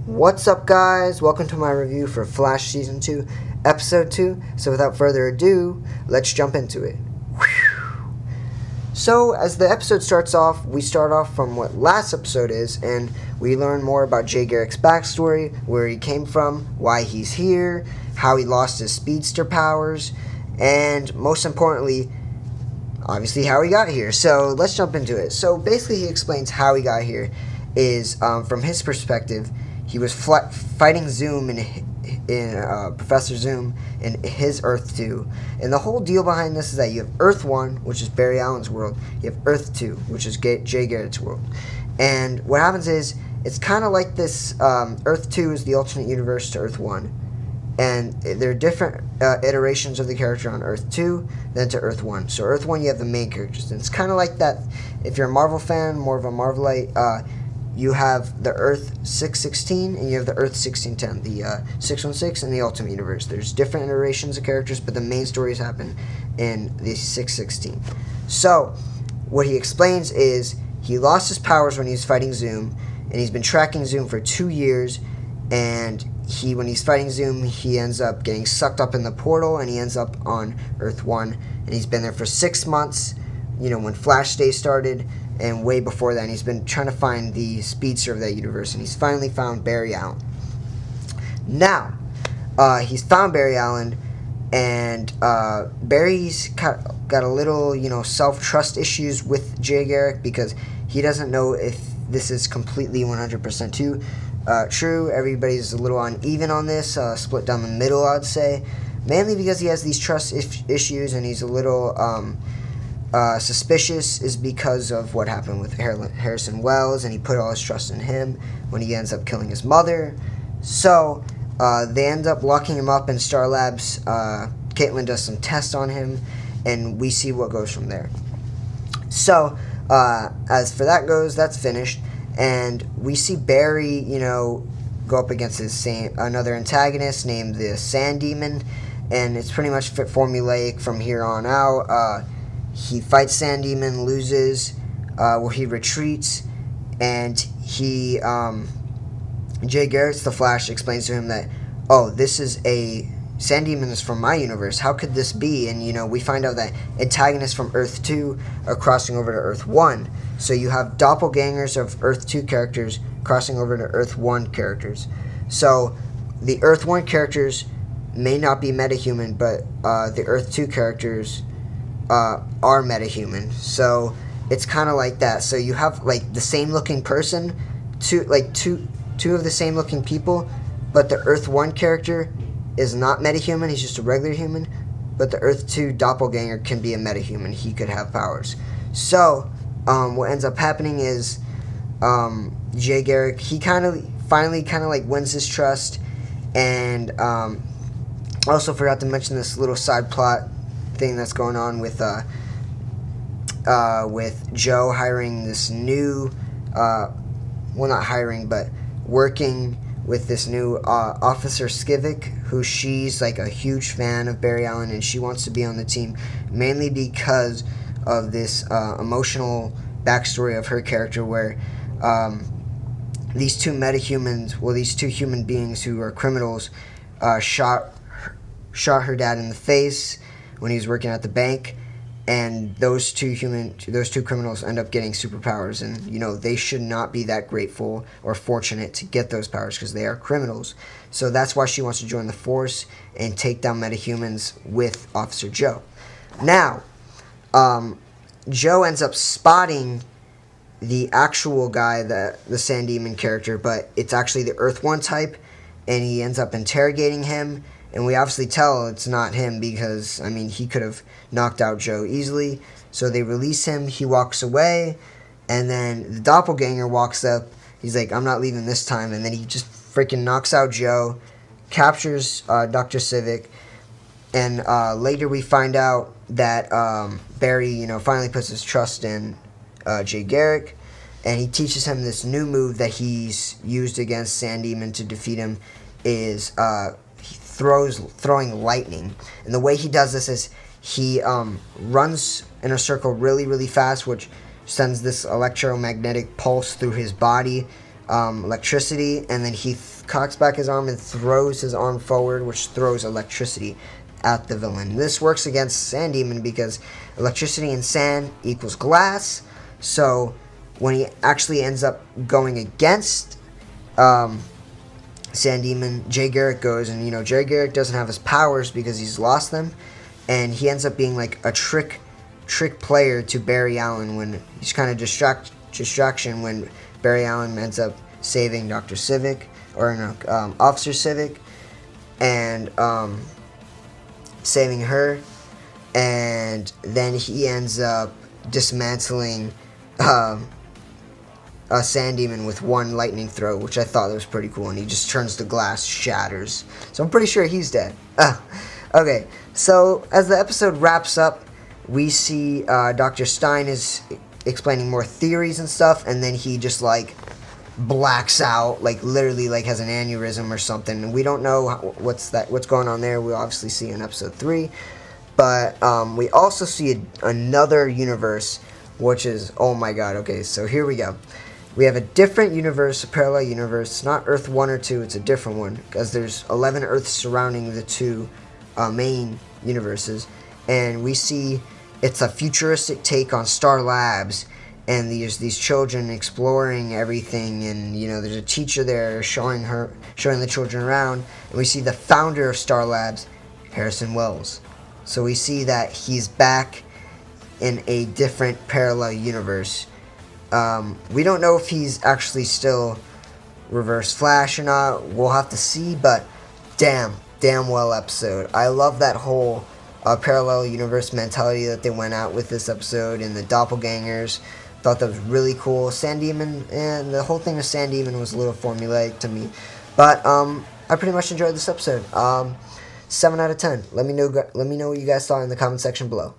What's up, guys? Welcome to my review for Flash Season 2, Episode 2. So without further ado, let's jump into it. So as the episode starts off, we start off from what last episode is, and we learn more about Jay Garrick's backstory, where he came from, why he's here, how he lost his speedster powers, and most importantly, obviously how he got here. So let's jump into it. So basically he explains how he got here is, from his perspective, he was fighting Zoom in Professor Zoom in his Earth 2. And the whole deal behind this is that you have Earth 1, which is Barry Allen's world. You have Earth 2, which is Jay Garrick's world. And what happens is, it's kind of like this, Earth 2 is the alternate universe to Earth 1. And there are different iterations of the character on Earth 2 than to Earth 1. So Earth 1, you have the main characters. And it's kind of like that, if you're a Marvel fan, more of a Marvelite, you have the Earth 616 and you have the Earth 1610, the 616 and the Ultimate Universe. There's different iterations of characters, but the main stories happen in the 616. So, what he explains is he lost his powers when he was fighting Zoom, and he's been tracking Zoom for 2 years, and when he's fighting Zoom, he ends up getting sucked up in the portal, and he ends up on Earth 1, and he's been there for 6 months, when Flash Day started, and way before that, and he's been trying to find the speedster of that universe, and he's finally found Barry Allen. Now, he's found Barry Allen, and Barry's got a little, self-trust issues with Jay Garrick, because he doesn't know if this is completely 100% true. Everybody's a little uneven on this, split down the middle, I'd say, mainly because he has these trust issues, and he's a little suspicious is because of what happened with Harrison Wells, and he put all his trust in him when he ends up killing his mother. So they end up locking him up in Star Labs. Caitlin does some tests on him, and we see what goes from there. So as for that goes, that's finished, and we see Barry, go up against another antagonist named the Sand Demon, and it's pretty much formulaic from here on out. He fights Sand Demon, loses, where he retreats, and Jay Garrick's the Flash explains to him that, this is Sand Demon is from my universe, how could this be? And, we find out that antagonists from Earth 2 are crossing over to Earth 1. So you have doppelgangers of Earth 2 characters crossing over to Earth 1 characters. So the Earth 1 characters may not be metahuman, but the Earth 2 characters are metahuman. So it's kind of like that. So you have the same looking person, two of the same looking people, but the Earth 1 character is not metahuman, he's just a regular human, but the Earth 2 doppelganger can be a metahuman, he could have powers. So what ends up happening is Jay Garrick, he finally wins his trust, and I also forgot to mention this little side plot thing that's going on with Joe hiring this new, not hiring, but working with this new Officer Skivik, who she's a huge fan of Barry Allen, and she wants to be on the team mainly because of this emotional backstory of her character, where these two human beings who are criminals shot her dad in the face when he was working at the bank, and those two criminals end up getting superpowers, and they should not be that grateful or fortunate to get those powers because they are criminals. So that's why she wants to join the force and take down metahumans with Officer Joe. Now, Joe ends up spotting the actual guy, the Sand Demon character, but it's actually the Earth 1 type, and he ends up interrogating him. And we obviously tell it's not him because, he could have knocked out Joe easily. So they release him, he walks away, and then the doppelganger walks up. He's like, I'm not leaving this time. And then he just freaking knocks out Joe, captures Dr. Civic, and later we find out that Barry, finally puts his trust in Jay Garrick, and he teaches him this new move that he's used against Sand Demon to defeat him is throwing lightning. And the way he does this is he runs in a circle really, really fast, which sends this electromagnetic pulse through his body, electricity, and then he cocks back his arm and throws his arm forward, which throws electricity at the villain. This works against Sand Demon because electricity and sand equals glass. So when he actually ends up going against Sand Demon, Jay Garrick goes, and Jay Garrick doesn't have his powers because he's lost them, and he ends up being like a trick player to Barry Allen when he's kind of distraction when Barry Allen ends up saving Dr. Civic, or no, Officer Civic, and saving her, and then he ends up dismantling a Sand Demon with one lightning throw, which I thought was pretty cool, and he just turns the glass, shatters. So I'm pretty sure he's dead. Okay, so as the episode wraps up, we see Dr. Stein is explaining more theories and stuff, and then he just like blacks out, like literally like has an aneurysm or something. And we don't know what's going on there. We'll obviously see in episode 3, but we also see another universe, which is, oh my god. Okay, so here we go. We have a different universe, a parallel universe. It's not Earth 1 or 2, it's a different one, because there's 11 Earths surrounding the two main universes, and we see it's a futuristic take on Star Labs, and these children exploring everything, and there's a teacher there showing the children around, and we see the founder of Star Labs, Harrison Wells. So we see that he's back in a different parallel universe. We don't know if he's actually still Reverse Flash or not. We'll have to see, but damn well episode. I love that whole parallel universe mentality that they went out with this episode, and the doppelgangers. Thought that was really cool. Sand Demon, and the whole thing with Sand Demon was a little formulaic to me, but I pretty much enjoyed this episode. 7 out of 10. Let me know what you guys thought in the comment section below.